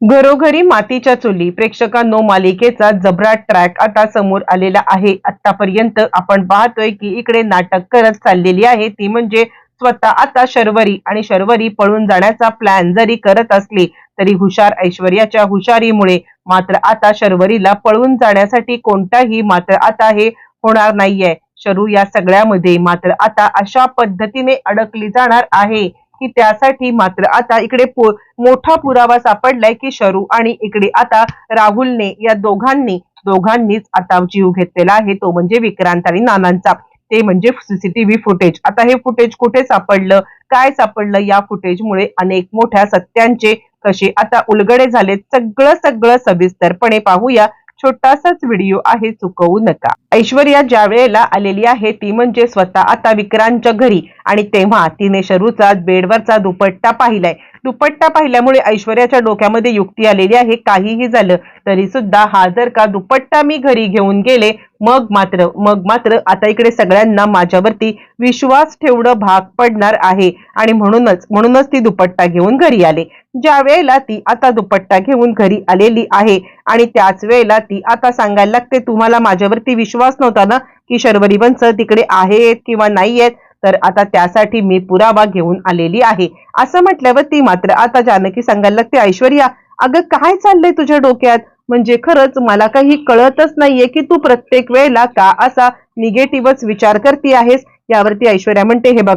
घरोघरी मातीच्या चुली प्रेक्षकांनो मालिकेचा जबरा ट्रॅक आता समोर आलेला आहे। आतापर्यंत आपण पाहतोय की इकडे नाटक करत चाललेली आहे ती म्हणजे स्वतः आता शर्वरी आणि शर्वरी पळून जाण्याचा प्लॅन जरी करत असली तरी हुशार ऐश्वर्याच्या हुशारीमुळे मात्र आता शर्वरीला पळून जाण्यासाठी कोणताही मात्र आता हे होणार नाहीये। शरू या सगळ्यामध्ये मात्र आता अशा पद्धतीने अडकली जाणार आहे की त्यासाठी मात्र आता इकडे मोठा पुरावा सापडलाय की शरू आणि इकडे आता राहुलने या दोघांनीच आता जीव घेतलेला आहे, तो म्हणजे विक्रांत आणि नानांचा। ते म्हणजे सीसीटीव्ही फुटेज। आता हे फुटेज कुठे सापडलं, काय सापडलं, या फुटेजमुळे अनेक मोठ्या सत्यांचे कसे आता उलगडे झालेत, सगळं सगळं सविस्तरपणे पाहूया। छोटासाच व्हिडिओ आहे, चुकवू नका। ऐश्वर्या ज्या वेळेला आलेली आहे ती म्हणजे स्वतः आता विक्रांतच्या घरी आणि तेव्हा तिने शरूचा बेडवरचा दुपट्टा पाहिलाय। दुपट्टा पाहिल्यामुळे ऐश्वर्याच्या डोक्यामध्ये युक्ती आलेली आहे, काहीही झालं तरी सुद्धा हा जर का दुपट्टा मी घरी घेऊन गेले मग मात्र आता इकडे सगळ्यांना माझ्यावरती विश्वास ठेवणं भाग पडणार आहे आणि म्हणूनच ती दुपट्टा घेऊन घरी आले। ज्या वेळेला ती आता दुपट्टा घेऊन घरी आलेली आहे आणि त्याच वेळेला ती आता सांगायला लागते, तुम्हाला माझ्यावरती विश्वास नव्हता ना की शर्वरी बन्सल तिकडे आहेत किंवा नाहीयेत, तर आता त्यासाठी मी पुरावा घेऊन आलेली आहे असं म्हटल्यावर ती मात्र आता जानकी सांगायला लागते, ऐश्वर्या अगं काय चाललंय तुझ्या डोक्यात, म्हणजे खरंच मला काही कळतच नाहीये की तू प्रत्येक वेळेला का असा निगेटिव्हच विचार करते आहेस। यावरती ऐश्वर्या म्हणते, हे बघ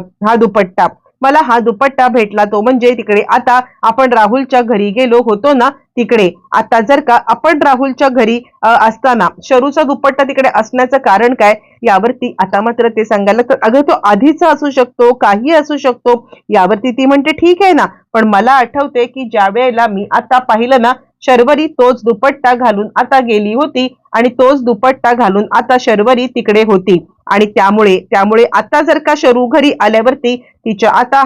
मला हा दुपट्टा भेटला तो म्हणजे तिकडे आता आपण राहुलच्या घरी गेलो होतो ना तिकडे। आता जर का आपण राहुलच्या घरी असताना शरूचा दुपट्टा तिकडे असण्याचं कारण काय, यावरती आता मात्र ते सांगायला तर अगं तो आधीचा असू शकतो, काही असू शकतो। यावरती ती म्हणते, ठीक आहे ना, पण मला आठवते की ज्या वेळेला मी आता पाहिलं ना शर्वरी तोच दुपट्टा घालून आता गेली होती आणि तोच दुपट्टा घालून आता शर्वरी तिकडे होती आणि त्यामुळे आता जर का शरू घरी आल्यावरती तिच्या आता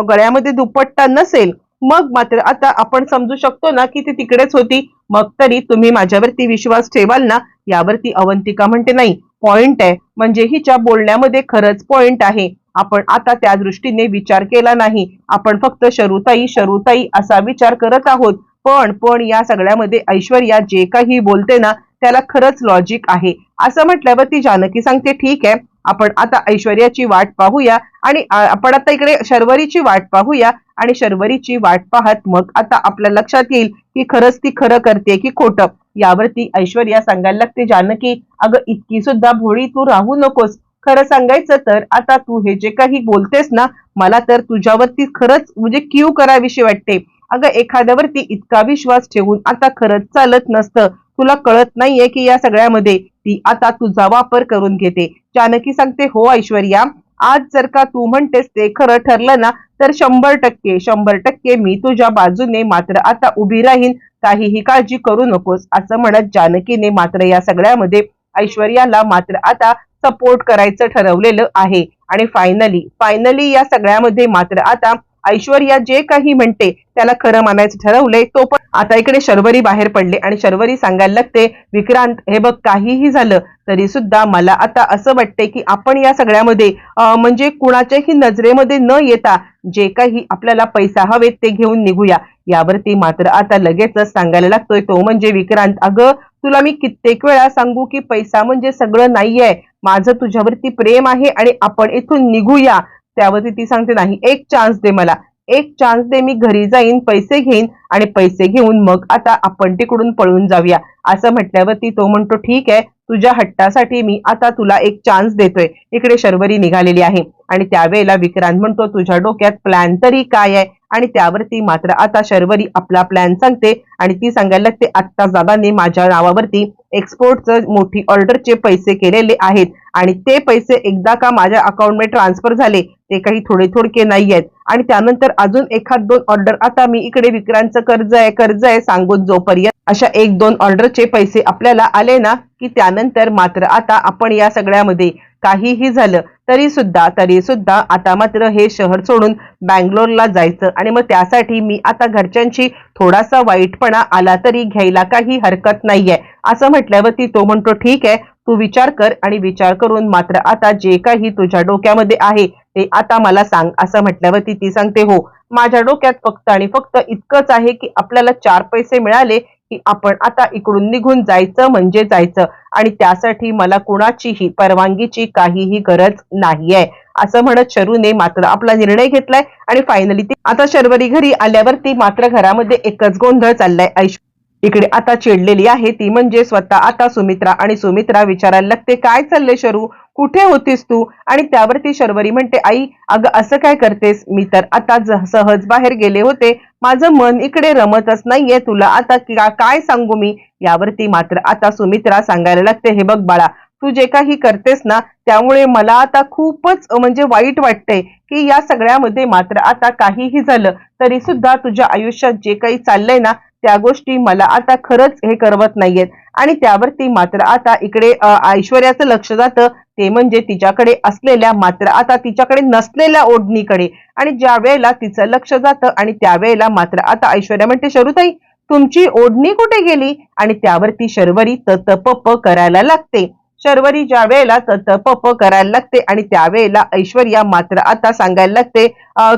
गळ्यामध्ये दुपट्टा नसेल मग मात्र आता आपण समजू शकतो ना की ती तिकडेच होती, मग तरी तुम्ही माझ्यावरती विश्वास ठेवाल ना। यावरती अवंतिका म्हणते, नाही पॉइंट आहे, म्हणजे हिच्या बोलण्यामध्ये खरंच पॉइंट आहे, आपण आता त्या दृष्टीने विचार केला नाही, आपण फक्त शरूताई असा विचार करत आहोत। पण या सगळ्यामध्ये ऐश्वर्या जे काही बोलते ना त्याला खरंच लॉजिक आहे असं म्हटल्यावर ती जानकी सांगते, ठीक आहे, आपण आता ऐश्वर्याची वाट पाहूया आणि आपण आता इकडे शर्वरीची वाट पाहूया आणि शर्वरीची वाट पाहत मग आता आपल्या लक्षात येईल की खरंच ती खरं करते की खोटं। यावरती ऐश्वर्या सांगायला लागते, जानकी अगं इतकी सुद्धा भोळी तू राहू नकोस, खरं सांगायचं तर आता तू हे जे काही बोलतेस ना मला तर तुझ्यावरती खरंच म्हणजे क्यू करावीशी वाटते। अगं एखाद्यावरती इतका विश्वास ठेवून आता खरंच चालत नसतं, तुला कळत नाहीये की या सगळ्यामध्ये ती आता तुझा वापर करून घेते। जानकी सांगते, हो ऐश्वर्या, आज जर का तू म्हणतेस ते खरं ठरलं ना तर 100% मी तुझ्या बाजूने मात्र आता उभी राहीन, काहीही काळजी करू नकोस असं म्हणत जानकीने मात्र या सगळ्यामध्ये ऐश्वर्याला मात्र आता सपोर्ट करायचं ठरवलेलं आहे आणि फायनली या सगळ्यामध्ये मात्र आता ऐश्वर्या जे काही म्हणते त्याला खरं मानायचं ठरवलंय। तो पण आता इकडे शर्वरी बाहेर पडले आणि शर्वरी सांगायला लागते, विक्रांत हे बघ काहीही झालं तरी सुद्धा मला आता असं वाटतंय की आपण या सगळ्यामध्ये म्हणजे कुणाच्याही नजरेमध्ये न येता जे काही आपल्याला पैसा हवेत ते घेऊन निघूया। यावरती मात्र आता लगेचच सांगायला लागतोय तो म्हणजे विक्रांत, अगं तुला मी कित्येक वेळा सांगू की पैसा म्हणजे सगळं नाहीये, माझं तुझ्यावरती प्रेम आहे आणि आपण इथून निघूया। त्यावरती ती सांगते, नाही एक चान्स दे, मला एक चान्स दे, मी घरी जाईन, पैसे घेईन आणि पैसे घेऊन मग आता आपण तिकडून पळून जाऊया असं म्हटल्यावरती तो म्हणतो, ठीक आहे, तुझ्या हट्टासाठी मी आता तुला एक चान्स देतोय। इकडे शर्वरी निघालेली आहे आणि त्यावेळेला विक्रांत म्हणतो, तुझ्या डोक्यात प्लॅन तरी काय आहे, आणि त्यावरती मात्र आता शर्वरी आपला प्लॅन सांगते आणि ती सांगायला लागते, आत्ता दादाने माझ्या नावावरती एक्सपोर्टचं मोठी ऑर्डरचे पैसे केलेले आहेत आणि ते पैसे एकदा का माझ्या अकाउंटमध्ये ट्रान्सफर झाले ते काही थोडके नाही आहेत आणि त्यानंतर अजून एखाद दोन ऑर्डर आता मी इकडे विक्रांतचं कर्ज आहे सांगून जोपर्यंत अशा 1-2 ऑर्डरचे पैसे आपल्याला आले ना की त्यानंतर मात्र आता आपण या सगळ्यामध्ये काहीही झालं तरी सुद्धा आता मात्र हे शहर सोडून बँगलोरला जायचं आणि मग त्यासाठी मी आता घरच्यांची थोडासा वाईटपणा आला तरी घ्यायला काही हरकत नाहीये असं म्हटल्यावरती तो म्हणतो, ठीक आहे, तू विचार कर आणि विचार करून मात्र आता जे काही तुझ्या डोक्यामध्ये आहे ते आता मला सांग असं म्हटल्यावरती ती सांगते, हो माझ्या डोक्यात फक्त आणि फक्त इतकंच आहे की आपल्याला 4 पैसे मिळाले की आपण आता इकडून निघून जायचं म्हणजे जायचं आणि त्यासाठी मला कुणाचीही परवानगीची काहीही गरज नाहीये असं म्हणत शरूने मात्र आपला निर्णय घेतलाय आणि फायनली ती आता शर्वरी घरी आल्यावरती मात्र घरामध्ये एकच गोंधळ चाललाय। इकडे आता चिडलेली आहे ती म्हणजे स्वतः आता सुमित्रा आणि सुमित्रा विचारायला लागते काय चाललंय शरू, कुठे होतीस तू? आणि त्यावरती शर्वरी म्हणते आई अगं असं काय करतेस, मी तर आता सहज बाहेर गेले होते, माझं मन इकडे रमतच नाहीये, तुला आता काय सांगू मी? यावरती मात्र आता सुमित्रा सांगायला लागते हे बघ बाळा, तू जे काही करतेस ना त्यामुळे मला आता खूपच म्हणजे वाईट वाटतंय की या सगळ्यामध्ये मात्र आता काहीही झालं तरी सुद्धा तुझ्या आयुष्यात जे काही चाललंय ना त्या गोष्टी मला आता खरंच हे करवत नाहीयेत। आणि त्यावरती मात्र आता इकडे ऐश्वर्याचं लक्ष जातं ते म्हणजे तिच्याकडे असलेल्या मात्र आता तिच्याकडे नसलेल्या ओढणीकडे आणि ज्या वेळेला तिचं लक्ष जातं आणि त्यावेळेला मात्र आता ऐश्वर्या म्हणते शरूताई तुमची ओढणी कुठे गेली? आणि त्यावरती शर्वरी ततपप करायला लागते। शर्वरी ज्या वेळेला ततपप करायला लागते आणि त्यावेळेला ऐश्वर्या मात्र आता सांगायला लागते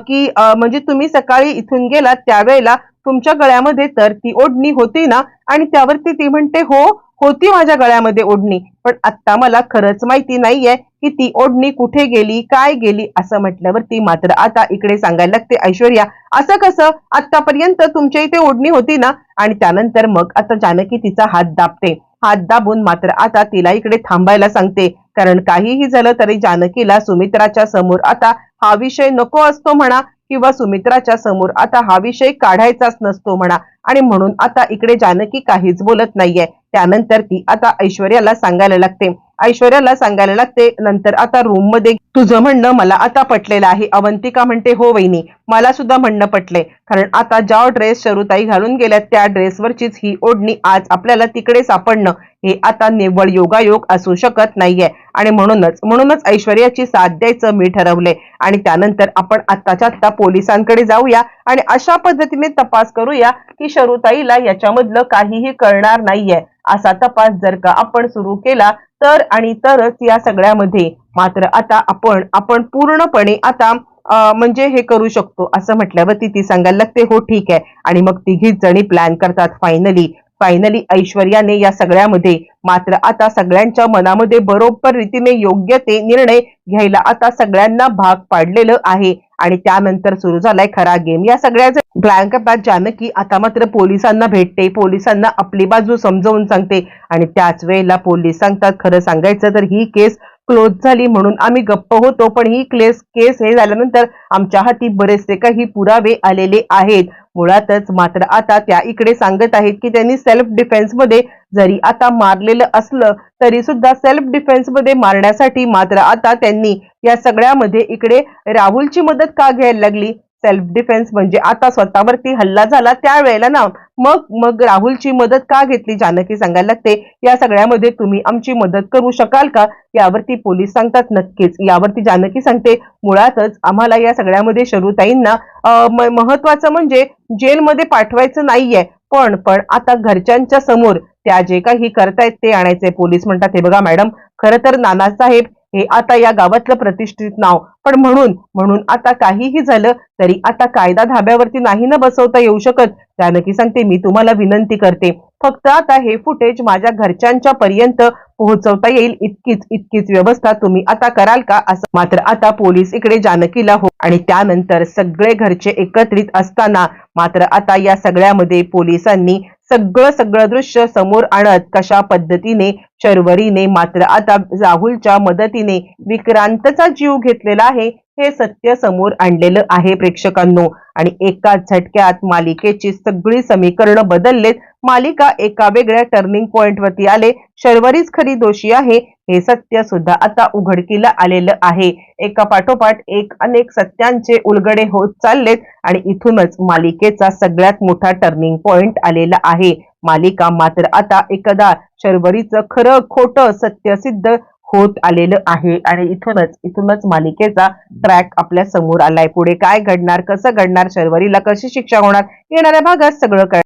की म्हणजे तुम्ही सकाळी इथून गेलात त्यावेळेला तुमच्या गळ्यामध्ये तर ती ओढणी होती ना? आणि त्यावरती ती म्हणते हो होती माझ्या गळ्यामध्ये ओढणी, पण आता मला खरंच माहिती नाहीये की ती ओढणी कुठे गेली काय गेली असं म्हटल्यावरती मात्र आता इकडे सांगायला लागते ऐश्वर्या असं कसं, आतापर्यंत तुमच्या इथे ओढणी होती ना? आणि त्यानंतर मग आता जानकी तिचा हात दाबते, हात दाबून मात्र आता तिला इकडे थांबायला सांगते कारण काहीही झालं तरी जानकीला सुमित्राच्या समोर आता हा विषय नको असतो म्हणा किंवा सुमित्राच्या समोर आता हा विषय काढायचाच नसतो म्हणा आणि म्हणून आता इकडे जानकी काहीच बोलत नाहीये। त्यानंतर ती आता ऐश्वर्याला सांगायला लागते नंतर आता रूम मध्ये तुझं म्हणणं मला आता पटलेलं आहे। अवंतिका म्हणते हो वहिनी मला सुद्धा म्हणणं पटले कारण आता ज्या ड्रेस शरूताई घालून गेल्यात त्या ड्रेसवरचीच ही ओढणी आज आपल्याला तिकडे सापडणं हे आता निव्वळ योगायोग असू शकत नाहीये आणि म्हणूनच ऐश्वर्याची साथ द्यायचं मी ठरवले आणि त्यानंतर आपण आत्ताच्या आत्ता पोलिसांकडे जाऊया आणि अशा पद्धतीने तपास करूया की शरूताईला याच्यामधलं काहीही कळणार नाहीये। असा तपास जर का आपण सुरू केला तर आणि तरच या सगळ्यामध्ये मात्र आता आपण पूर्णपणे आता म्हणजे हे करू शकतो असं म्हटल्यावरती ती सांगायला लागते हो ठीक आहे आणि मग तिघीच जणी प्लॅन करतात। फायनली ऐश्वर्याने या सगळ्यामध्ये मात्र आता सगळ्यांच्या मनामध्ये बरोबर रीतीने योग्य ते निर्णय घ्यायला आता सगळ्यांना भाग पाडलेलं आहे आणि त्यानंतर सुरू झालाय खरा गेम। या सगळ्या प्लॅन करतात जानकी आता मात्र पोलिसांना भेटते, पोलिसांना आपली बाजू समजावून सांगते आणि त्याच वेळेला पोलीस सांगतात खरं सांगायचं तर ही केस क्लोज झाली म्हणून आम्ही गप्प होतो, पण ही केस हे झाल्यानंतर आमच्या हाती बरेचसे काही पुरावे आलेले आहेत। मुळातच मात्र आता त्या इकडे सांगत आहेत की त्यांनी सेल्फ डिफेन्स मध्ये जरी आता मारलेलं असलं तरी सुद्धा सेल्फ डिफेन्स मध्ये मारण्यासाठी मात्र आता त्यांनी या सगळ्यामध्ये इकडे राहुलची मदत का घ्यायला लागली? सेल्फ डिफेन्स म्हणजे आता स्वतःवरती हल्ला झाला त्यावेळेला ना मग राहुलची मदत का घेतली? जानकी सांगायला लागते या सगळ्यामध्ये तुम्ही आमची मदत करू शकाल का? यावरती पोलीस सांगतात नक्कीच। यावरती जानकी सांगते मुळातच आम्हाला या सगळ्यामध्ये शरूताईंना महत्वाचं म्हणजे जेलमध्ये पाठवायचं नाहीये, पण आता घरच्यांच्या समोर त्या जे काही करतायत ते आणायचे। पोलीस म्हणतात हे बघा मॅडम खरं तर नानासाहेब हे आता या गावातलं प्रतिष्ठित नाव, पण म्हणून आता काहीही झालं तरी आता कायदा धाब्यावरती नाही ना बसवता येऊ शकत। जानकी सांगते मी तुम्हाला विनंती करते फक्त आता हे फुटेज माझ्या घरच्यांच्या पर्यंत पोहोचवता येईल इतकीच व्यवस्था तुम्ही आता कराल का? असं मात्र आता पोलीस इकडे जानकीला हो आणि त्यानंतर सगळे घरचे एकत्रित असताना मात्र आता या सगळ्यामध्ये पोलिसांनी सगळं दृश्य समोर आणत कशा पद्धतीने शर्वरीने मात्र आता राहुलच्या मदतीने विक्रांतचा जीव घेतलेला आहे हे सत्य समोर आणलेलं आहे प्रेक्षकांनो। आणि एकाच झटक्यात मालिकेची सगळी समीकरण बदललेत, मालिका एका वेगळ्या टर्निंग पॉइंट वरती आले। शर्वरीच खरी दोषी आहे हे सत्य सुद्धा आता उघडकीला आलेलं आहे। एका पाठोपाठ एक अनेक सत्यांचे उलगडे होत चाललेत आणि इथूनच मालिकेचा सगळ्यात मोठा टर्निंग पॉइंट आलेला आहे। मालिका मात्र आता एकदा शर्वरीचं खरं खोटं सत्य सिद्ध होत आलेलं आहे आणि इथूनच मालिकेचा ट्रॅक आपल्या समोर आलाय। पुढे काय घडणार, कसं घडणार, शर्वरीला कशी शिक्षा होणार, येणाऱ्या भागात सगळं